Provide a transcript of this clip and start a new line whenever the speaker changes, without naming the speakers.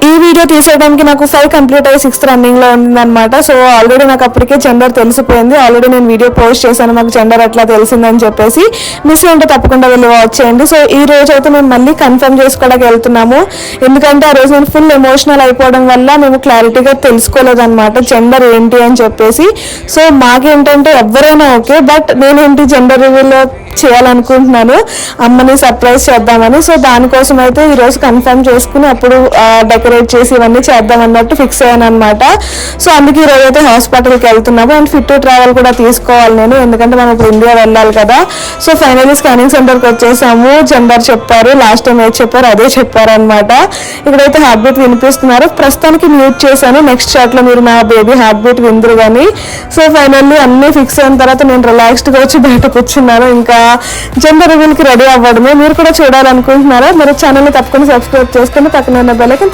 ఈ వీడియో తీసేయడానికి నాకు 5 కంప్లీట్ అయ్యి 6th రన్నింగ్లో ఉందన్నమాట. సో ఆల్రెడీ నాకు అప్పటికే జెండర్ తెలిసిపోయింది. ఆల్రెడీ నేను వీడియో పోస్ట్ చేశాను నాకు జెండర్ ఎట్లా తెలిసిందని చెప్పేసి. మిస్ ఏంటో తప్పకుండా వెళ్ళి వాచ్ చేయండి. సో ఈ రోజు అయితే మేము మళ్ళీ కన్ఫర్మ్ చేసుకోవడానికి వెళ్తున్నాము. ఎందుకంటే ఆ రోజు నేను ఫుల్ ఎమోషనల్ అయిపోవడం వల్ల మేము క్లారిటీగా తెలుసుకోలేదన్నమాట జెండర్ ఏంటి అని చెప్పేసి. సో మాకేంటంటే ఎవరైనా ఓకే, బట్ నేనేంటి జెండర్ రివీల్ చేయాలనుకుంటున్నాను, అమ్మని సర్ప్రైజ్ చేద్దామని. సో దానికోసం అయితే ఈరోజు కన్ఫర్మ్ చేసుకుని అప్పుడు డెకరేట్ చేసి ఇవన్నీ చేద్దాం అన్నట్టు ఫిక్స్ అయ్యాను అనమాట. సో అందుకే ఈరోజు అయితే హాస్పిటల్కి వెళ్తున్నాము. అండ్ ఫిట్ టు ట్రావెల్ కూడా తీసుకోవాలి నేను, ఎందుకంటే మనం ఇప్పుడు ఇండియా వెళ్ళాలి కదా. సో ఫైనల్లీ స్కానింగ్ సెంటర్కి వచ్చేసాము. జెండర్ చెప్పారు, లాస్ట్ టైం ఏది చెప్పారు అదే చెప్పారనమాట. ఇక్కడైతే హార్ట్ బీట్ వినిపిస్తున్నారు. ప్రస్తుతానికి మ్యూట్ చేశాను, నెక్స్ట్ షాట్లో మీరు నా బేబీ హార్ట్ బీట్ విందురు కానీ. సో ఫైనల్లీ అన్నీ ఫిక్స్ అయిన తర్వాత నేను రిలాక్స్డ్గా వచ్చి బయట కూర్చున్నాను. ఇంకా జెండర్ రివీల్కి రెడీ అవ్వడమే. మీరు కూడా చూడాలనుకుంటున్నారా? మీరు ఛానల్ని తప్పకుండా సబ్స్క్రైబ్ చేసుకుని పక్కన ఉన్న బెల్ ఐకాన్